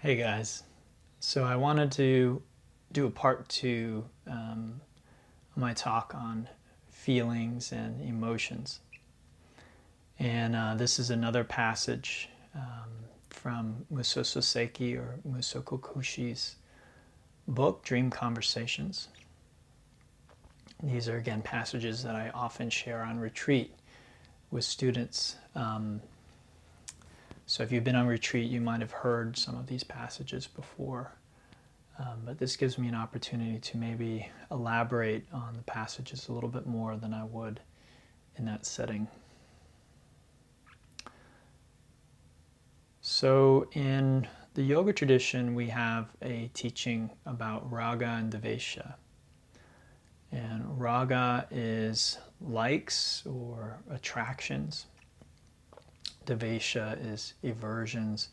Hey guys, so I wanted to do a part two of my talk on feelings and emotions. And this is another passage from Musoso Seki or Musoko Kushi's book, Dream Conversations. These are again passages that I often share on retreat with students. So if you've been on retreat, you might have heard some of these passages before. But this gives me an opportunity to maybe elaborate on the passages a little bit more than I would in that setting. So in the yoga tradition, we have a teaching about raga and devesha. And raga is likes or attractions. Devesha is aversions,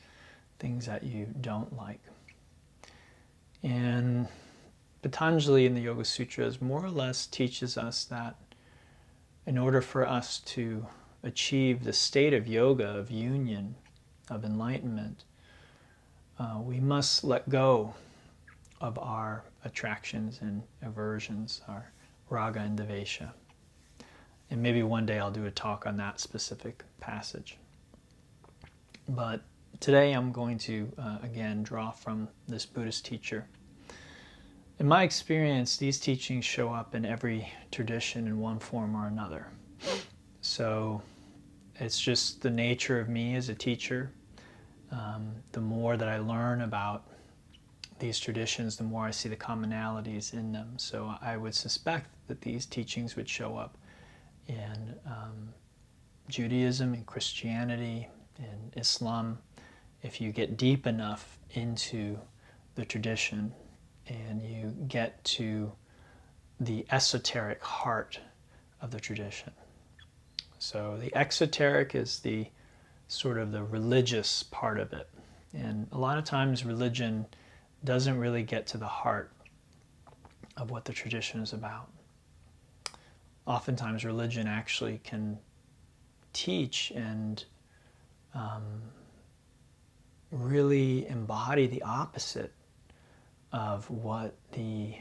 things that you don't like. And Patanjali in the Yoga Sutras more or less teaches us that in order for us to achieve the state of yoga, of union, of enlightenment, we must let go of our attractions and aversions, our raga and devesha. And maybe one day I'll do a talk on that specific passage. But today I'm going to, again, draw from this Buddhist teacher. In my experience, these teachings show up in every tradition in one form or another. So it's just the nature of me as a teacher. The more that I learn about these traditions, the more I see the commonalities in them. So I would suspect that these teachings would show up in Judaism, in Christianity, in Islam, if you get deep enough into the tradition and you get to the esoteric heart of the tradition. So the exoteric is the sort of the religious part of it. And a lot of times religion doesn't really get to the heart of what the tradition is about. Oftentimes religion actually can teach and really embody the opposite of what the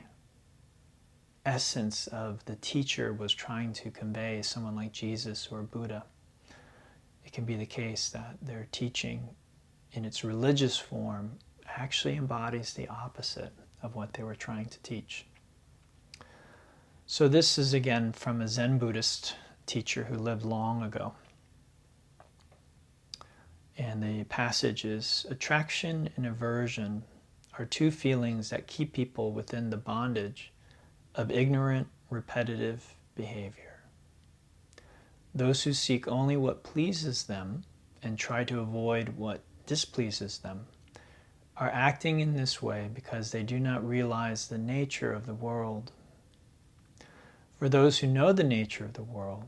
essence of the teacher was trying to convey, someone like Jesus or Buddha. It can be the case that their teaching in its religious form actually embodies the opposite of what they were trying to teach. So this is again from a Zen Buddhist teacher who lived long ago. And the passage is, attraction and aversion are two feelings that keep people within the bondage of ignorant, repetitive behavior. Those who seek only what pleases them and try to avoid what displeases them are acting in this way because they do not realize the nature of the world. For those who know the nature of the world,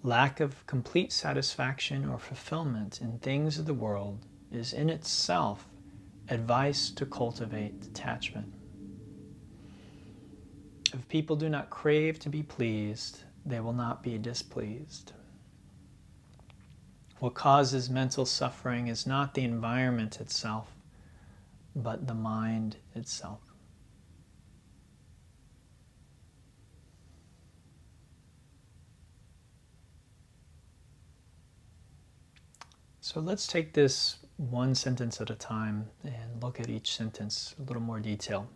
lack of complete satisfaction or fulfillment in things of the world is in itself advice to cultivate detachment. If people do not crave to be pleased, they will not be displeased. What causes mental suffering is not the environment itself, but the mind itself. So let's take this one sentence at a time and look at each sentence in a little more detail.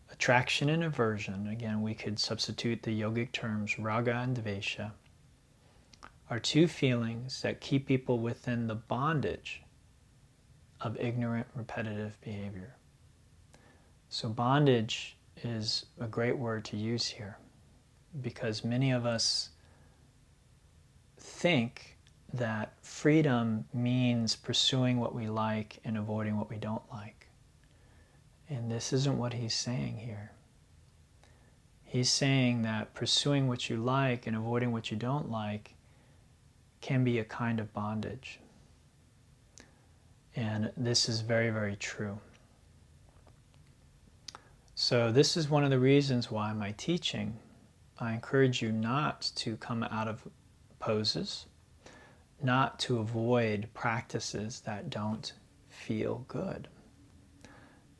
Attraction and aversion, again we could substitute the yogic terms raga and devesha, are two feelings that keep people within the bondage of ignorant, repetitive behavior. So bondage is a great word to use here because many of us think that freedom means pursuing what we like and avoiding what we don't like. And this isn't what he's saying here. He's saying that pursuing what you like and avoiding what you don't like can be a kind of bondage. And this is very, very true. So this is one of the reasons why in my teaching I encourage you not to come out of poses, not to avoid practices that don't feel good.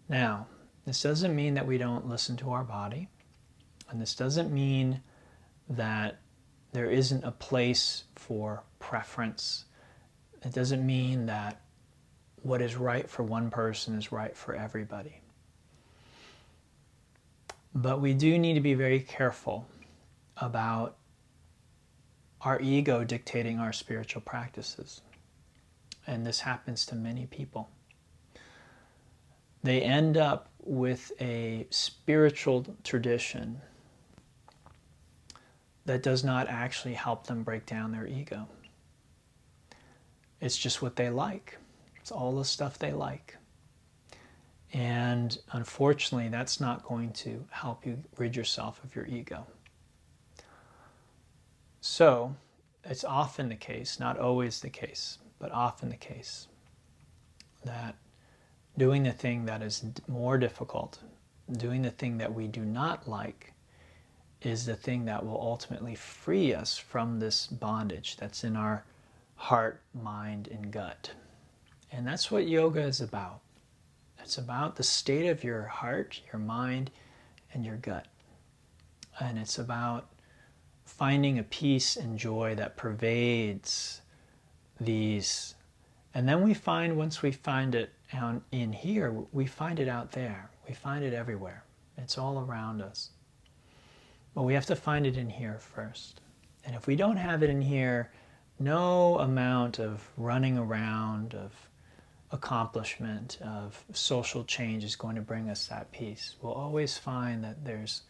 Now, this doesn't mean that we don't listen to our body, and this doesn't mean that there isn't a place for preference. It doesn't mean that what is right for one person is right for everybody. But we do need to be very careful about our ego dictating our spiritual practices. And this happens to many people. They end up with a spiritual tradition that does not actually help them break down their ego. It's just what they like. It's all the stuff they like. And unfortunately, that's not going to help you rid yourself of your ego. So, it's often the case, not always the case, but often the case, that doing the thing that is more difficult, doing the thing that we do not like, is the thing that will ultimately free us from this bondage that's in our heart, mind, and gut. And that's what yoga is about. It's about the state of your heart, your mind, and your gut. And it's about finding a peace and joy that pervades these. And then we find, once we find it out in here, we find it out there. We find it everywhere. It's all around us. But we have to find it in here first. And if we don't have it in here, no amount of running around, of accomplishment, of social change is going to bring us that peace. We'll always find that there's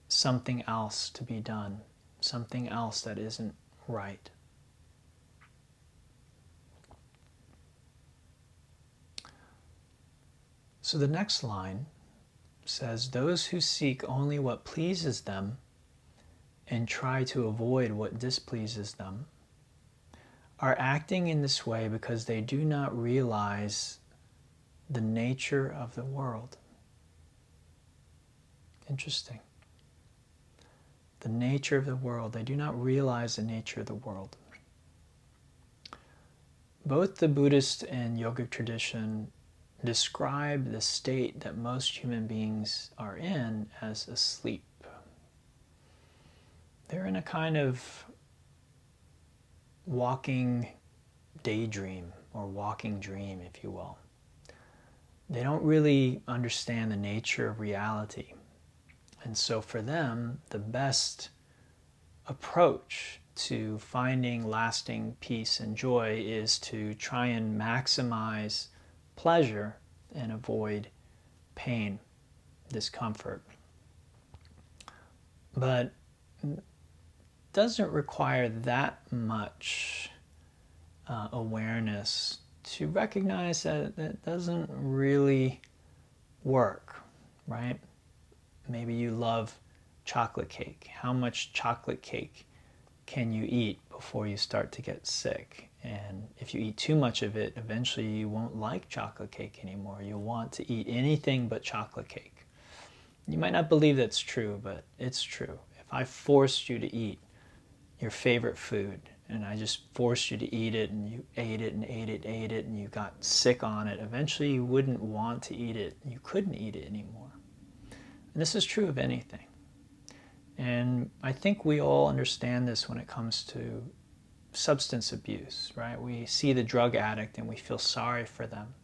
something else to be done, something else that isn't right. So the next line says, those who seek only what pleases them and try to avoid what displeases them are acting in this way because they do not realize the nature of the world. Interesting. The nature of the world. They do not realize the nature of the world. Both the Buddhist and yogic tradition describe the state that most human beings are in as asleep. They're in a kind of walking daydream or walking dream, if you will. They don't really understand the nature of reality. And so for them, the best approach to finding lasting peace and joy is to try and maximize pleasure and avoid pain, discomfort. But it doesn't require that much awareness to recognize that it doesn't really work, right? Maybe you love chocolate cake. How much chocolate cake can you eat before you start to get sick? And if you eat too much of it, eventually you won't like chocolate cake anymore. You'll want to eat anything but chocolate cake. You might not believe that's true, but it's true. If I forced you to eat your favorite food, and I just forced you to eat it, and you ate it and ate it, ate it, and you got sick on it, eventually you wouldn't want to eat it. You couldn't eat it anymore. And this is true of anything. And I think we all understand this when it comes to substance abuse, right? We see the drug addict and we feel sorry for them.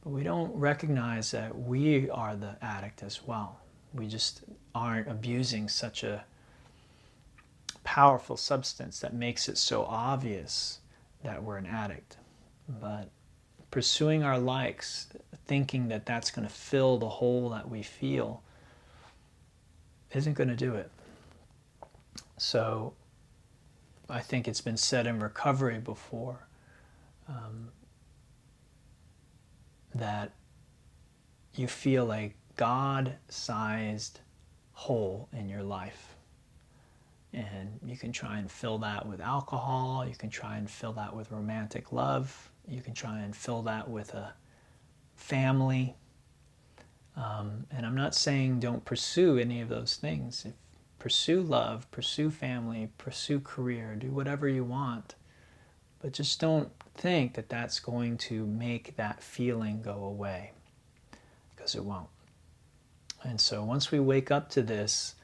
But we don't recognize that we are the addict as well. We just aren't abusing such a powerful substance that makes it so obvious that we're an addict. But pursuing our likes, thinking that that's going to fill the hole that we feel, isn't going to do it. So I think it's been said in recovery before that you feel a God-sized hole in your life. And you can try and fill that with alcohol, you can try and fill that with romantic love, you can try and fill that with a family. And I'm not saying don't pursue any of those things. Pursue love, pursue family, pursue career, do whatever you want. But just don't think that that's going to make that feeling go away, because it won't. And so once we wake up to this,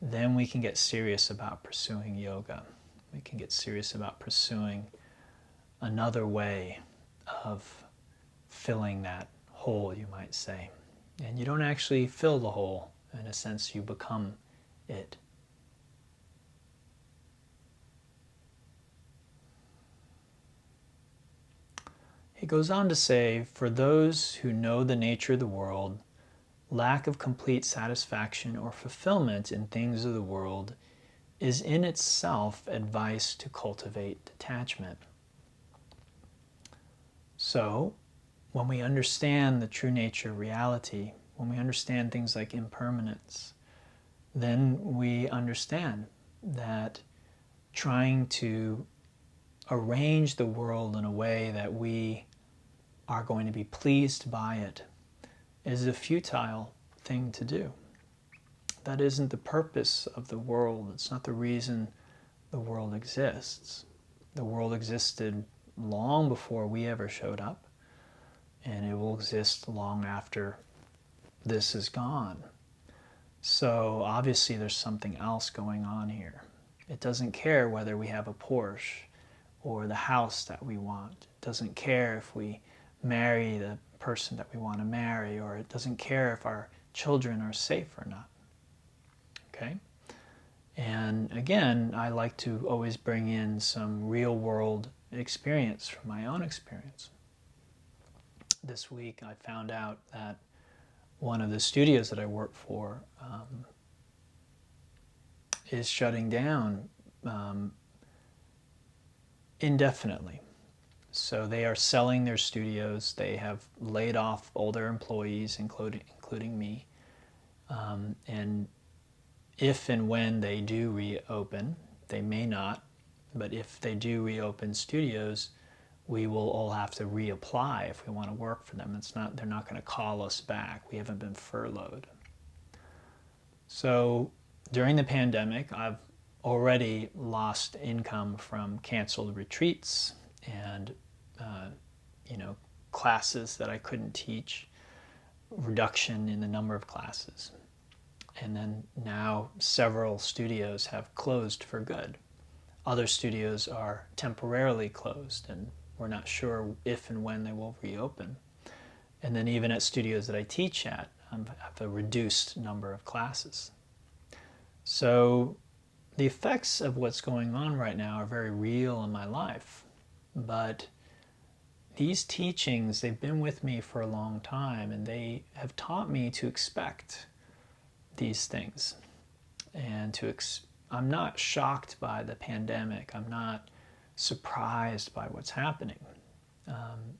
then we can get serious about pursuing yoga. We can get serious about pursuing another way of filling that hole, you might say. And you don't actually fill the hole. In a sense, you become it. He goes on to say, for those who know the nature of the world, lack of complete satisfaction or fulfillment in things of the world is in itself advice to cultivate detachment. So, when we understand the true nature of reality, when we understand things like impermanence, then we understand that trying to arrange the world in a way that we are going to be pleased by it is a futile thing to do. That isn't the purpose of the world. It's not the reason the world exists. The world existed long before we ever showed up, and it will exist long after this is gone. So obviously there's something else going on here. It doesn't care whether we have a Porsche or the house that we want. It doesn't care if we marry the person that we want to marry, or it doesn't care if our children are safe or not. Okay? And again, I like to always bring in some real world experience from my own experience. This week I found out that one of the studios that I work for is shutting down indefinitely. So they are selling their studios. They have laid off all their employees, including me. And if and when they do reopen, they may not, but if they do reopen studios, we will all have to reapply if we want to work for them. They're not going to call us back. We haven't been furloughed. So during the pandemic, I've already lost income from canceled retreats and classes that I couldn't teach, reduction in the number of classes. And then now several studios have closed for good. Other studios are temporarily closed, and we're not sure if and when they will reopen. And then even at studios that I teach at, I have a reduced number of classes. So the effects of what's going on right now are very real in my life. But these teachings, they've been with me for a long time, and they have taught me to expect these things. And I'm not shocked by the pandemic. I'm not surprised by what's happening.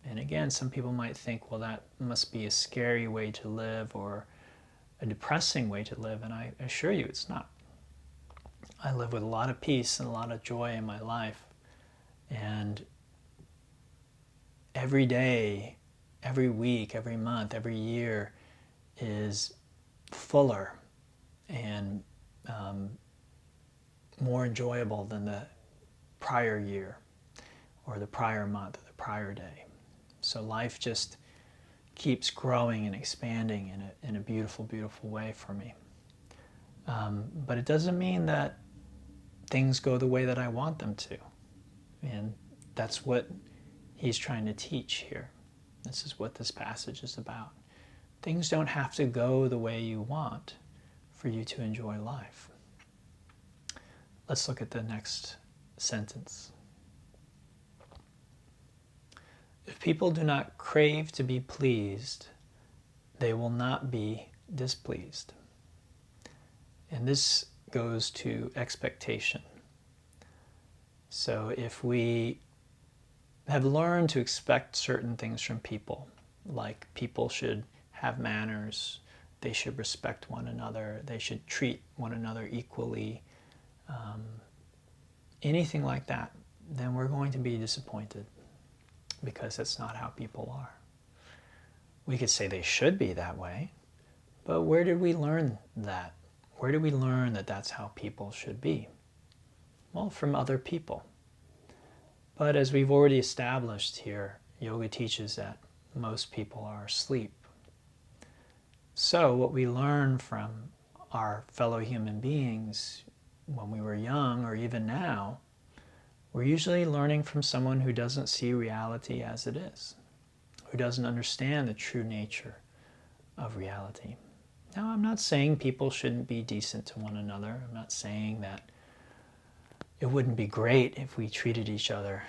And again, some people might think, well, that must be a scary way to live or a depressing way to live. And I assure you it's not. I live with a lot of peace and a lot of joy in my life. And every day, every week, every month, every year is fuller and more enjoyable than the prior year or the prior month or the prior day. So life just keeps growing and expanding in a beautiful, beautiful way for me. But it doesn't mean that things go the way that I want them to. And that's what he's trying to teach here. This is what this passage is about. Things don't have to go the way you want for you to enjoy life. Let's look at the next sentence. If people do not crave to be pleased, they will not be displeased. And this goes to expectation. So if we have learned to expect certain things from people, like people should have manners, they should respect one another, they should treat one another equally, anything like that, then we're going to be disappointed because that's not how people are. We could say they should be that way, but where did we learn that? Where did we learn that that's how people should be? Well, from other people. But as we've already established here, yoga teaches that most people are asleep. So what we learn from our fellow human beings when we were young or even now, we're usually learning from someone who doesn't see reality as it is, who doesn't understand the true nature of reality. Now, I'm not saying people shouldn't be decent to one another. I'm not saying that it wouldn't be great if we treated each other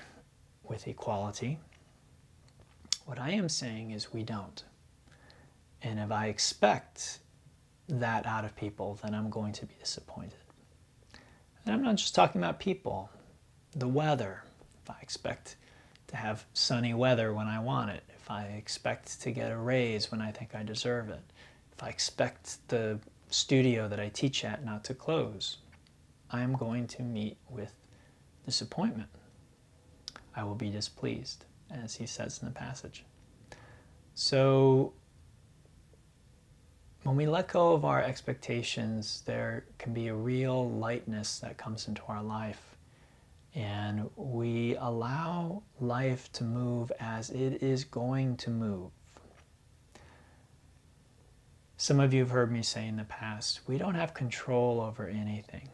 with equality. What I am saying is we don't. And if I expect that out of people, then I'm going to be disappointed. And I'm not just talking about people, the weather. If I expect to have sunny weather when I want it, if I expect to get a raise when I think I deserve it, if I expect the studio that I teach at not to close, I am going to meet with disappointment. I will be displeased, as he says in the passage. So when we let go of our expectations, there can be a real lightness that comes into our life. And we allow life to move as it is going to move. Some of you have heard me say in the past, we don't have control over anything.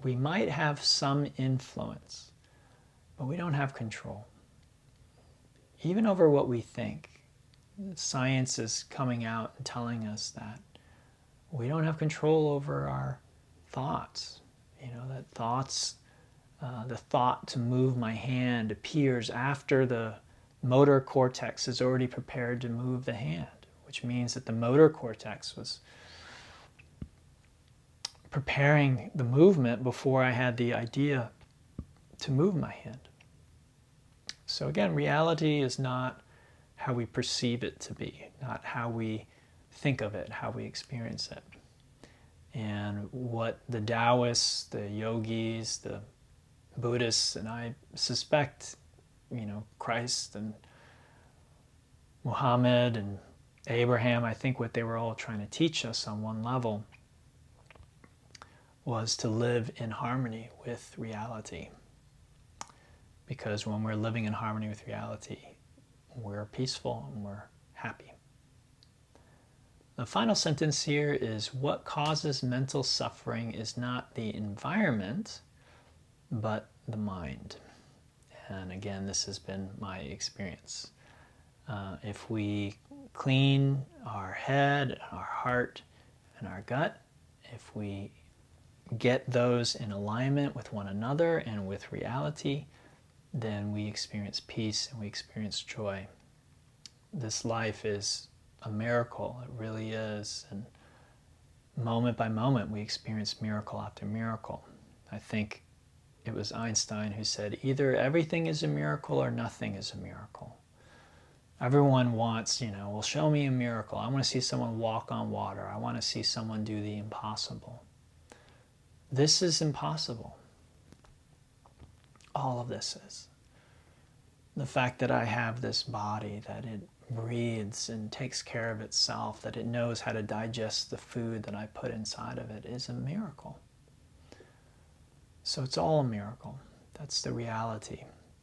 We might have some influence, but we don't have control. Even over what we think. Science is coming out and telling us that we don't have control over our thoughts. You know, that thoughts, the thought to move my hand appears after the motor cortex is already prepared to move the hand, which means that the motor cortex was preparing the movement before I had the idea to move my hand. So again, reality is not how we perceive it to be, not how we think of it, how we experience it. And what the Taoists, the yogis, the Buddhists, and I suspect, Christ and Muhammad and Abraham, I think what they were all trying to teach us on one level was to live in harmony with reality. Because when we're living in harmony with reality, we're peaceful and we're happy. The final sentence here is, what causes mental suffering is not the environment, but the mind. And again, this has been my experience. If we clean our head, our heart, and our gut, if we get those in alignment with one another and with reality, then we experience peace and we experience joy. This life is a miracle, it really is. And moment by moment, we experience miracle after miracle. I think it was Einstein who said, either everything is a miracle or nothing is a miracle. Everyone wants, well, show me a miracle. I want to see someone walk on water. I want to see someone do the impossible. This is impossible. All of this is. The fact that I have this body, that it breathes and takes care of itself, that it knows how to digest the food that I put inside of it, is a miracle. So it's all a miracle. That's the reality.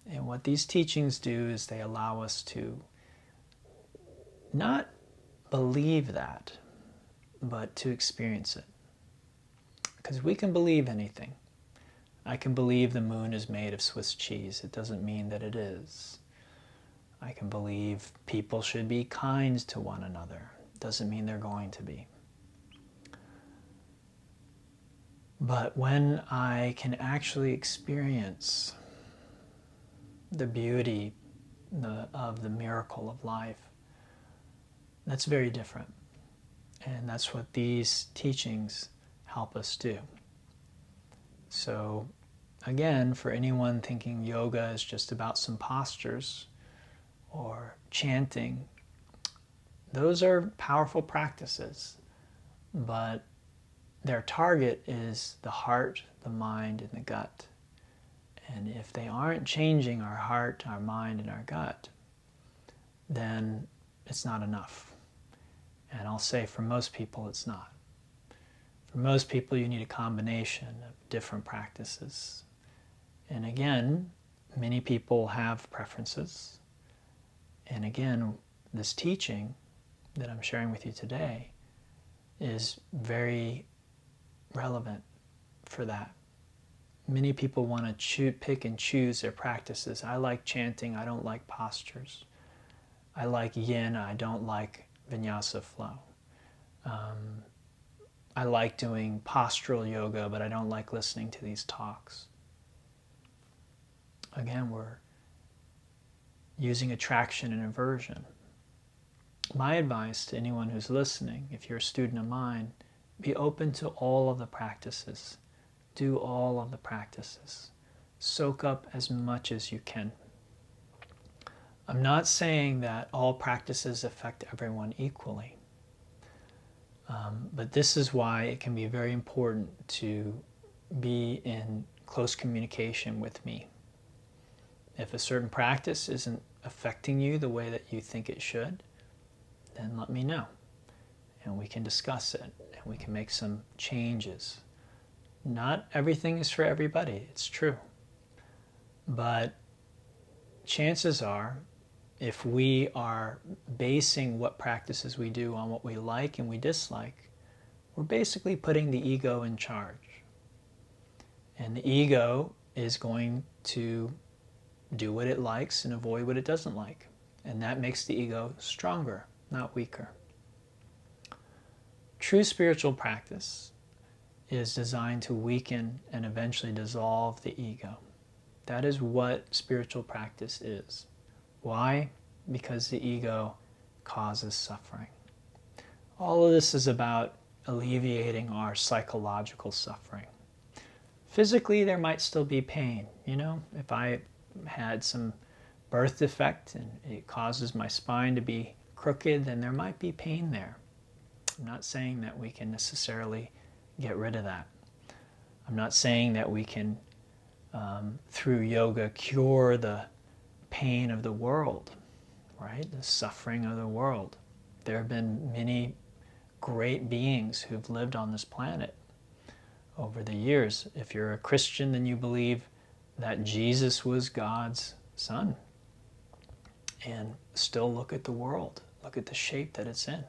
And what these teachings do is they allow us to not believe that, but to experience it. Because we can believe anything. I can believe the moon is made of Swiss cheese. It doesn't mean that it is. I can believe people should be kind to one another. It doesn't mean they're going to be. But when I can actually experience the beauty of the miracle of life, that's very different. And that's what these teachings help us do. So again, for anyone thinking yoga is just about some postures or chanting, those are powerful practices, but their target is the heart, the mind, and the gut. And if they aren't changing our heart, our mind, and our gut, then it's not enough. And I'll say for most people, it's not. For most people, you need a combination of different practices. And again, Many people have preferences. And again, this teaching that I'm sharing with you today is very relevant for that. Many people want to pick and choose their practices. I like chanting, I don't like postures. I like yin, I don't like vinyasa flow. I like doing postural yoga, but I don't like listening to these talks. Again, we're using attraction and aversion. My advice to anyone who's listening, if you're a student of mine, be open to all of the practices. Do all of the practices. Soak up as much as you can. I'm not saying that all practices affect everyone equally. But this is why it can be very important to be in close communication with me. If a certain practice isn't affecting you the way that you think it should, then let me know. And we can discuss it, and we can make some changes. Not everything is for everybody, it's true. But chances are, if we are basing what practices we do on what we like and we dislike, we're basically putting the ego in charge. And the ego is going to do what it likes and avoid what it doesn't like. And that makes the ego stronger, not weaker. True spiritual practice is designed to weaken and eventually dissolve the ego. That is what spiritual practice is. Why? Because the ego causes suffering. All of this is about alleviating our psychological suffering. Physically, there might still be pain. You know, if I had some birth defect and it causes my spine to be crooked, then there might be pain there. I'm not saying that we can necessarily get rid of that. I'm not saying that we can, through yoga, cure the pain of the world, right? The suffering of the world. There have been many great beings who've lived on this planet over the years. If you're a Christian, then you believe that Jesus was God's son. And still look at the world. Look at the shape that it's in.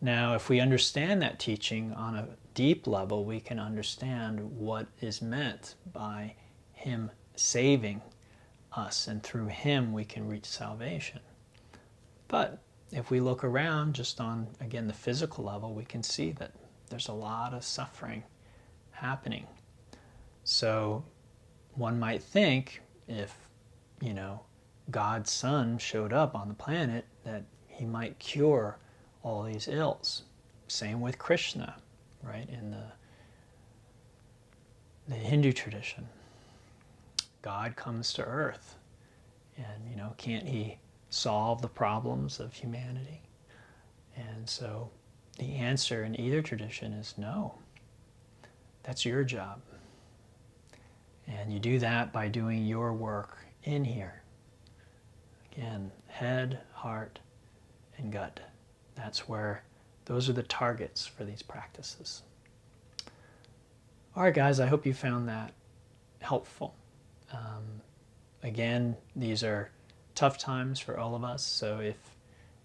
Now, if we understand that teaching on a deep level, we can understand what is meant by Him saving us, and through Him we can reach salvation. But if we look around just on, again, the physical level, we can see that there's a lot of suffering happening. So one might think if, you know, God's Son showed up on the planet, that He might cure all these ills. Same with Krishna, right? In the Hindu tradition. God comes to earth, and, you know, can't He solve the problems of humanity? And so the answer in either tradition is no. That's your job. And you do that by doing your work in here. Again, head, heart, and gut. That's where, those are the targets for these practices. All right, guys, I hope you found that helpful. Again, these are tough times for all of us, so if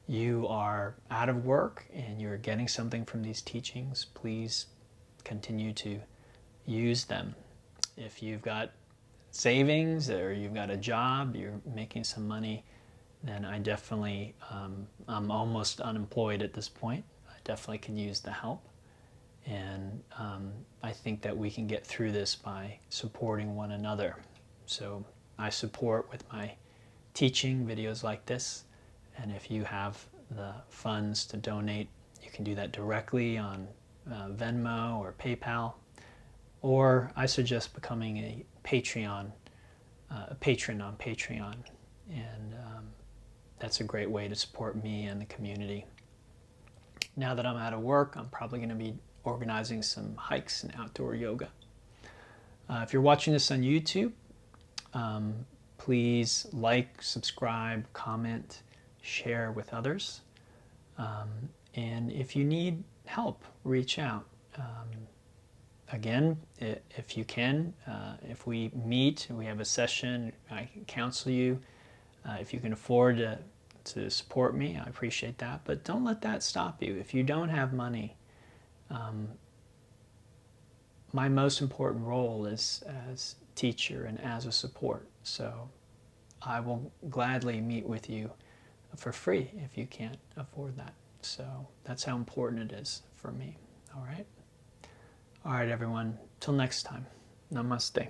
you are out of work and you're getting something from these teachings, please continue to use them. If you've got savings or you've got a job, you're making some money, then I definitely, I'm almost unemployed at this point. I definitely can use the help. And I think that we can get through this by supporting one another. So I support with my teaching videos like this. And if you have the funds to donate, you can do that directly on Venmo or PayPal. Or I suggest becoming a patron on Patreon. And that's a great way to support me and the community. Now that I'm out of work, I'm probably going to be organizing some hikes and outdoor yoga. If you're watching this on YouTube, please like, subscribe, comment, share with others. And if you need help, reach out. again, if you can, if we meet, we have a session, I can counsel you. If you can afford to support me, I appreciate that. But don't let that stop you. If you don't have money, my most important role is as teacher and as a support. So I will gladly meet with you for free if you can't afford that. So that's how important it is for me. All right? All right, everyone. Till next time. Namaste.